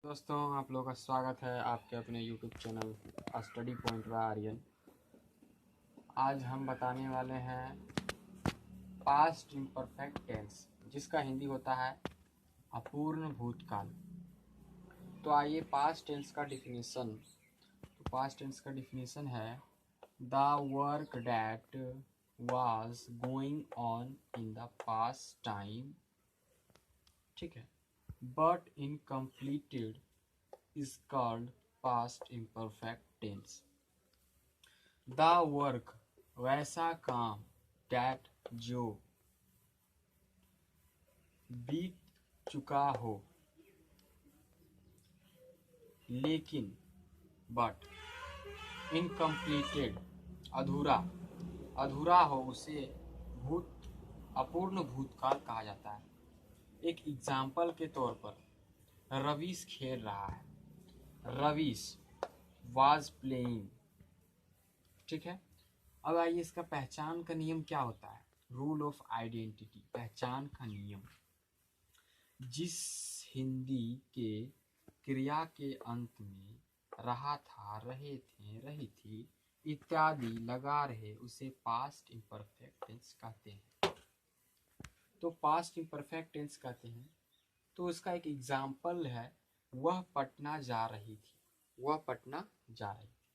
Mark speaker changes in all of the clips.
Speaker 1: दोस्तों, आप लोगों का स्वागत है आपके अपने YouTube channel study point by Aryan. आज हम बताने वाले हैं पास्ट इम्परफेक्ट टेंस, जिसका हिंदी होता है अपूर्ण भूतकाल। तो आइए पास्ट टेंस का डिफिनीशन। तो पास्ट टेंस का डिफिनीशन है the work that was going on in the past time, ठीक है, but incompleted is called past imperfect tense. The work, वैसा काम, that जो बीत चुका हो, लेकिन but incompleted, अधूरा अधूरा हो, उसे अपूर्ण भूतकाल कहा जाता है। एक एग्जाम्पल के तौर पर रवीश खेल रहा है, रवीश वाज प्लेइंग, ठीक है। अब आइए इसका पहचान का नियम क्या होता है। रूल ऑफ आइडेंटिटी, पहचान का नियम। जिस हिंदी के क्रिया के अंत में रहा था, रहे थे, रही थी इत्यादि लगा रहे, उसे पास्ट इम्परफेक्ट टेंस कहते हैं। तो पास्ट इम्परफेक्ट टेंस कहते हैं। तो इसका एक एग्जाम्पल है, वह पटना जा रही थी, वह पटना जा रही थी।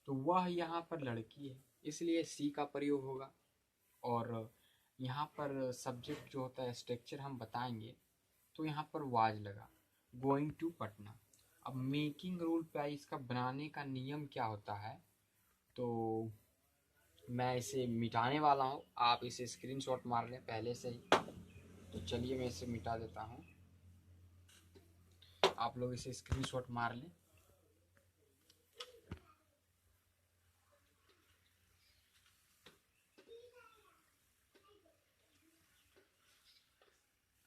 Speaker 1: तो वह यहाँ पर लड़की है, इसलिए सी का प्रयोग होगा। और यहाँ पर सब्जेक्ट जो होता है, स्ट्रक्चर हम बताएंगे। तो यहाँ पर वाज लगा, गोइंग टू पटना। अब मेकिंग रूल पे इसका बनाने का नियम क्या होता है, तो मैं इसे मिटाने वाला हूँ। आप इसे स्क्रीनशॉट मार लें पहले से ही। तो चलिए मैं इसे मिटा देता हूँ, आप लोग इसे स्क्रीनशॉट मार लें।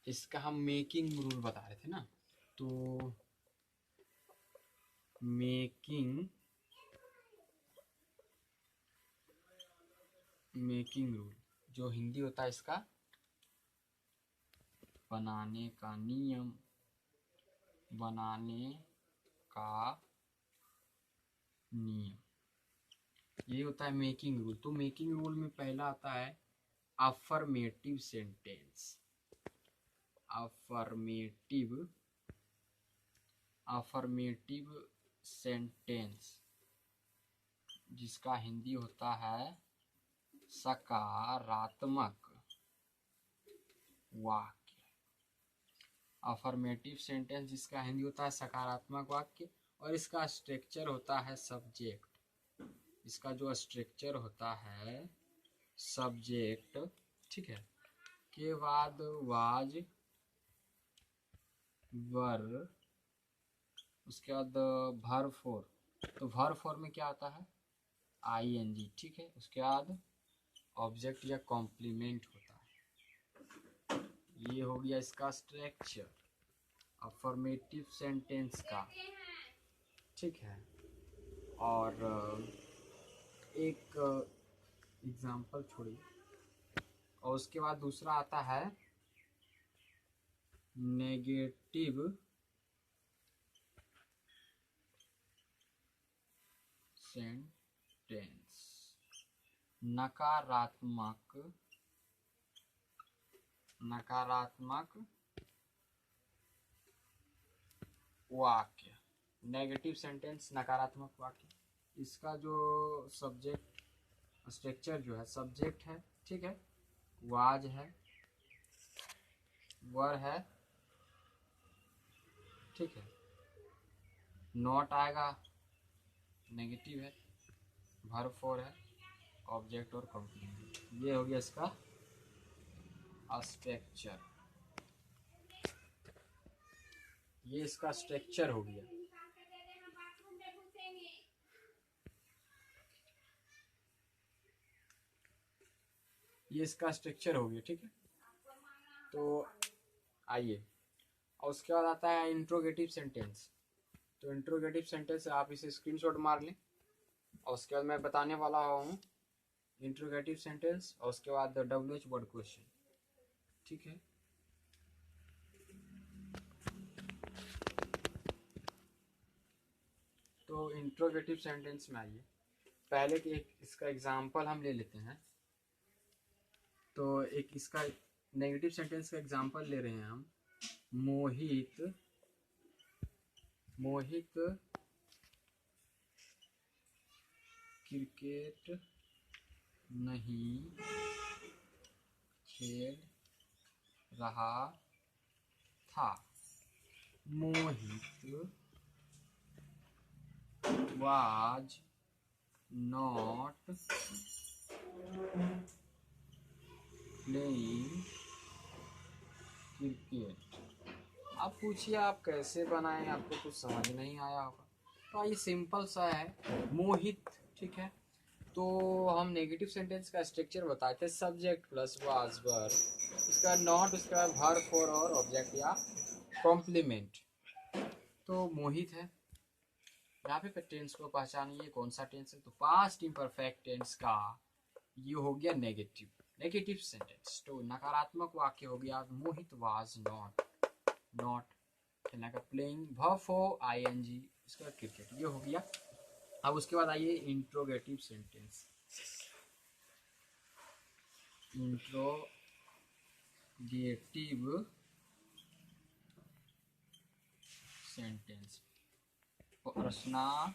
Speaker 1: इसका हम मेकिंग रूल बता रहे थे ना। तो मेकिंग रूल जो हिंदी होता है, इसका बनाने का नियम, बनाने का नियम, ये होता है मेकिंग रूल। तो मेकिंग रूल में पहला आता है अफर्मेटिव सेंटेंस। अफर्मेटिव सेंटेंस, जिसका हिंदी होता है सकारात्मक वाक्य। अफर्मेटिव सेंटेंस जिसका हिंदी होता है सकारात्मक वाक्य, और इसका स्ट्रक्चर होता है सब्जेक्ट। इसका जो स्ट्रक्चर होता है सब्जेक्ट, ठीक है, के बाद वाज, वर, उसके बाद वर्ब फोर। तो वर्ब फोर में क्या आता है, ING, ठीक है। उसके बाद ऑब्जेक्ट या कॉम्प्लीमेंट होता है। ये हो गया इसका स्ट्रक्चर अफर्मेटिव सेंटेंस का, ठीक है। और एक एग्जाम्पल छोड़िए, और उसके बाद दूसरा आता है नेगेटिव सेंटेंस, नकारात्मक वाक्य। नेगेटिव सेंटेंस, नकारात्मक वाक्य। इसका जो सब्जेक्ट स्ट्रक्चर जो है, सब्जेक्ट है, ठीक है, वाज है, वर है, ठीक है, नॉट आएगा, नेगेटिव है, वर्ब फोर है, ऑब्जेक्ट और कॉम्प्लीमेंट। ये हो गया इसका स्ट्रक्चर, ये इसका स्ट्रक्चर हो गया। ये इसका स्ट्रक्चर हो गया, ठीक है। तो आइए, और उसके बाद आता है इंट्रोगेटिव सेंटेंस। तो इंट्रोगेटिव सेंटेंस आप इसे स्क्रीनशॉट मार लें, और उसके बाद मैं बताने वाला हूँ इंट्रोगेटिव सेंटेंस, और उसके बाद WH वर्ड क्वेश्चन, ठीक है। इंट्रोगेटिव सेंटेंस में आइए। पहले के एक इसका एग्जाम्पल हम ले लेते हैं। तो एक इसका नेगेटिव सेंटेंस का एग्जाम्पल ले रहे हैं हम। मोहित क्रिकेट नहीं खेल रहा था। मोहित was not playing क्रिकेट। आप पूछिए आप कैसे बनाएं, आपको कुछ समझ नहीं आया होगा। तो ये सिंपल सा है, मोहित, ठीक है। तो हम नेगेटिव सेंटेंस का स्ट्रक्चर बताते हैं, सब्जेक्ट प्लस वाज वर्ब, उसका नॉट, उसका वर्ब फॉर और ऑब्जेक्ट या कॉम्प्लीमेंट। तो मोहित है, यहाँ पे टेंस को पहचानिए कौन सा टेंस है। तो पास्ट इम्परफेक्ट टेंस का ये हो गया नेगेटिव सेंटेंस। तो नकारात्मक वाक्य हो गया मोहित वाज नॉट खेलने का, प्लेइंग वर्ब फॉर आईएनजी, इसका क्रिकेट, ये हो गया। अब उसके बाद आइए इंट्रोगेटिव सेंटेंस। इंट्रोगेटिव सेंटेंस प्रश्नवाचक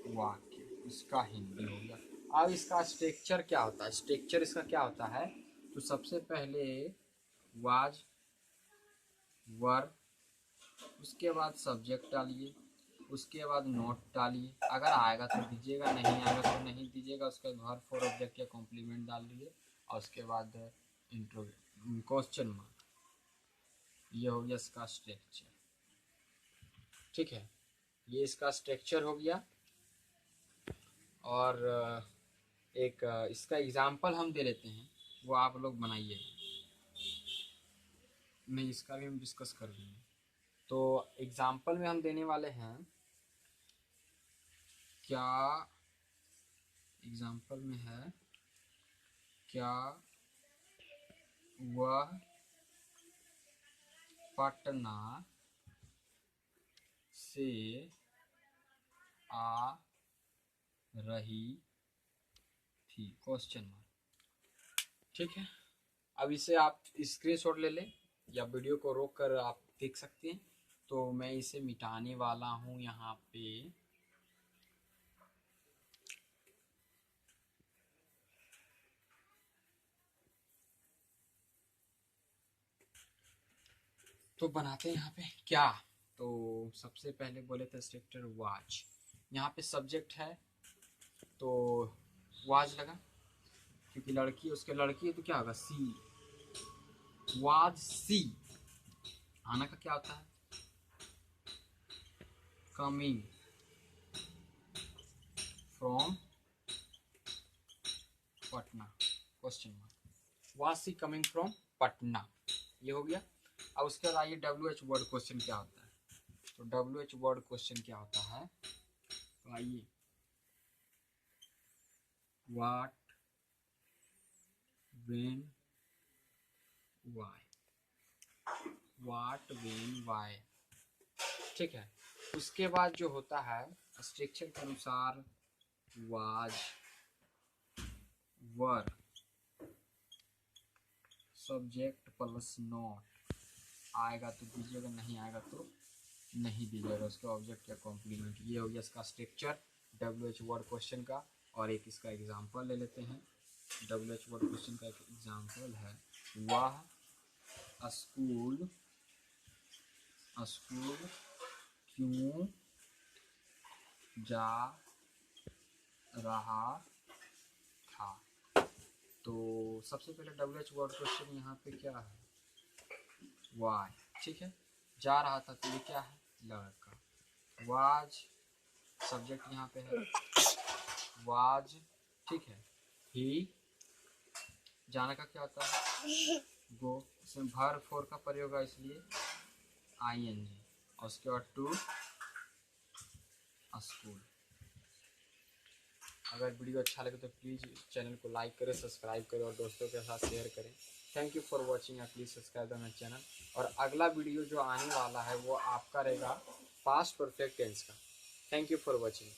Speaker 1: वाक्य, इसका हिंदी हो गया। अब इसका स्ट्रक्चर क्या होता है, स्ट्रक्चर इसका क्या होता है। तो सबसे पहले वाज वर्ब, उसके बाद सब्जेक्ट डालिए, उसके बाद नोट डालिए, अगर आएगा तो दीजिएगा, नहीं आएगा तो नहीं दीजिएगा। उसके बाद वर्ब फॉर ऑब्जेक्ट या कॉम्प्लीमेंट डाल दीजिए, और उसके बाद क्वेश्चन मार्क। ये हो गया इसका स्ट्रक्चर, ठीक है। ये इसका स्ट्रक्चर हो गया। और एक इसका एग्जाम्पल हम दे लेते हैं, वो आप लोग बनाइए, मैं इसका भी हम डिस्कस कर देंगे। तो एग्जाम्पल में हम देने वाले हैं, क्या एग्जाम्पल में है, क्या वह पटना से आ रही थी, क्वेश्चन मार्क, ठीक है। अब इसे आप स्क्रीनशॉट ले लें या वीडियो को रोक कर आप देख सकते हैं। तो मैं इसे मिटाने वाला हूँ यहाँ पे। तो बनाते हैं यहाँ पे क्या। तो सबसे पहले बोले थे स्ट्रक्चर वाच, यहाँ पे सब्जेक्ट है तो वाज लगा, क्योंकि लड़की, उसके लड़की है तो क्या होगा, सी, वाज सी। आना का क्या होता है, coming from Patna, question mark, was she coming from Patna, ये हो गया। अब उसके बाद आइए WH वर्ड क्वेश्चन क्या होता है। तो WH वर्ड क्वेश्चन क्या होता है, तो आइए, what, when, why, what, when, why, ठीक है। उसके बाद जो होता है स्ट्रक्चर के अनुसार, was verb, subject plus not, आएगा तो दीजिएगा, नहीं आएगा तो नहीं दीजिएगा, उसका ऑब्जेक्ट या कॉम्प्लीमेंट। ये हो गया इसका स्ट्रक्चर WH वर्ड क्वेश्चन का। और एक इसका एग्जांपल ले लेते हैं। WH वर्ड क्वेश्चन का एक एग्जांपल है, वह स्कूल क्यों जा रहा था। तो सबसे पहले WH वर्ड क्वेश्चन यहाँ पे क्या है, वाई, ठीक है। जा रहा था तो ये क्या है, लड़का। वाज सब्जेक्ट यहाँ पे है, वाज, ठीक है। ही, जाने का क्या होता है, गो, इसमें वर्ब फॉर का प्रयोग है इसलिए ING, और उसके बाद टू स्कूल। अगर वीडियो अच्छा लगे तो प्लीज़ चैनल को लाइक करें, सब्सक्राइब करें और दोस्तों के साथ शेयर करें। Thank you for watching, please subscribe the my channel. और अगला वीडियो जो आने वाला है वो आपका रहेगा पास्ट परफेक्ट टेंस का। Thank you for watching.